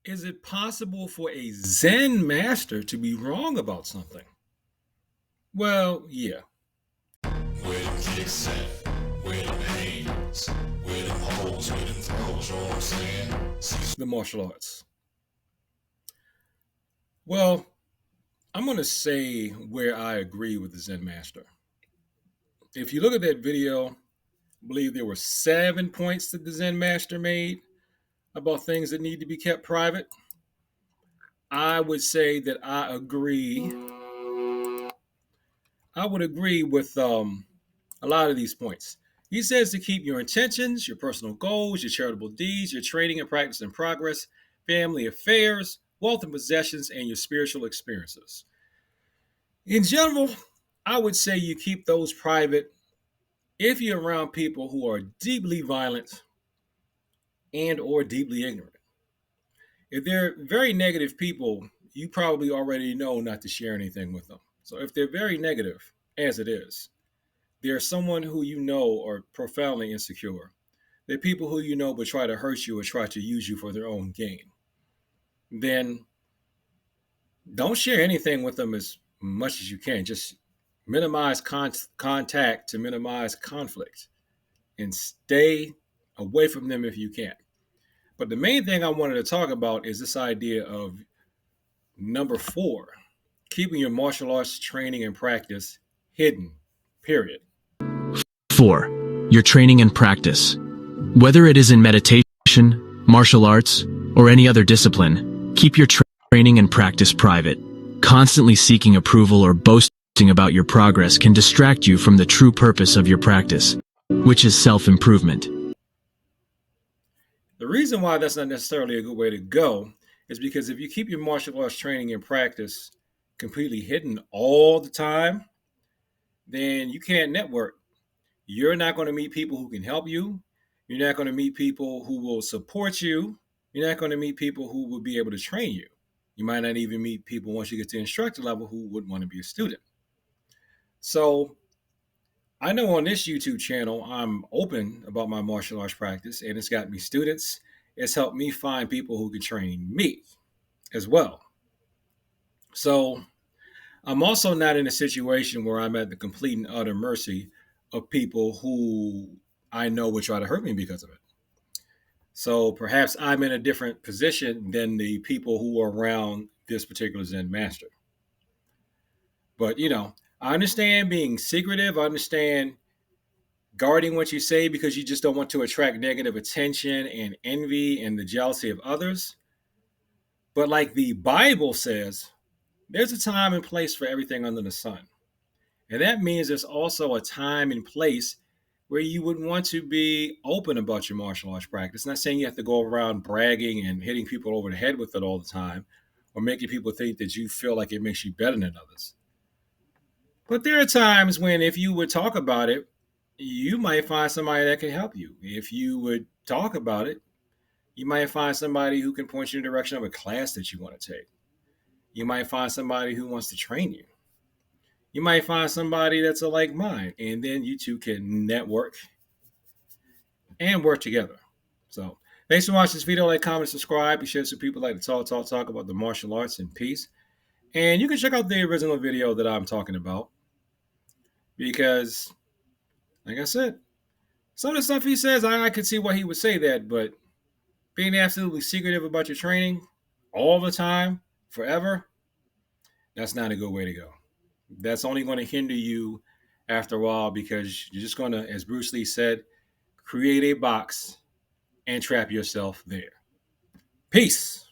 Is it possible for a Zen master to be wrong about something? Well, yeah. Where them kicks at? Where them hands? Where them holes? Where them throws? You know what I'm saying? See, The martial arts. Well, I'm going to say where I agree with the Zen master. If you look at that video, I believe there were 7 points that the Zen master made about things that need to be kept private. I would say that I would agree with a lot of these points. He says to keep your intentions, your personal goals, your charitable deeds, your training and practice and progress, family affairs, wealth and possessions, and your spiritual experiences. In general, I would say you keep those private if you're around people who are deeply violent and or deeply ignorant. If they're very negative people, you probably already know not to share anything with them. So if they're very negative, as it is, they're someone who you know are profoundly insecure. They're people who you know but try to hurt you or try to use you for their own gain. Then don't share anything with them as much as you can. Just minimize contact to minimize conflict and stay away from them if you can. But the main thing I wanted to talk about is this idea of number four, keeping your martial arts training and practice hidden, period. 4. Your training and practice. Whether it is in meditation, martial arts, or any other discipline, keep your training and practice private. Constantly seeking approval or boasting about your progress can distract you from the true purpose of your practice, which is self-improvement. The reason why that's not necessarily a good way to go is because if you keep your martial arts training and practice completely hidden all the time, then you can't network. You're not going to meet people who can help you. You're not going to meet people who will support you. You're not going to meet people who will be able to train you. You might not even meet people once you get to instructor level who would want to be a student. So I know on this YouTube channel, I'm open about my martial arts practice, and it's got me students. It's helped me find people who can train me as well. So I'm also not in a situation where I'm at the complete and utter mercy of people who I know would try to hurt me because of it. So perhaps I'm in a different position than the people who are around this particular Zen master. But, I understand being secretive. I understand guarding what you say because you just don't want to attract negative attention and envy and the jealousy of others. But like the Bible says, there's a time and place for everything under the sun. And that means there's also a time and place where you would want to be open about your martial arts practice. Not saying you have to go around bragging and hitting people over the head with it all the time or making people think that you feel like it makes you better than others. But there are times when if you would talk about it, you might find somebody that can help you. If you would talk about it, you might find somebody who can point you in the direction of a class that you want to take. You might find somebody who wants to train you. You might find somebody that's a like mind, and then you two can network and work together. So, thanks for watching this video. Like, comment, subscribe. Be sure some people like to talk about the martial arts and peace. And you can check out the original video that I'm talking about because, like I said, some of the stuff he says, I could see why he would say that, but being absolutely secretive about your training all the time, forever, that's not a good way to go. That's only going to hinder you after a while because you're just going to, as Bruce Lee said, create a box and trap yourself there. Peace.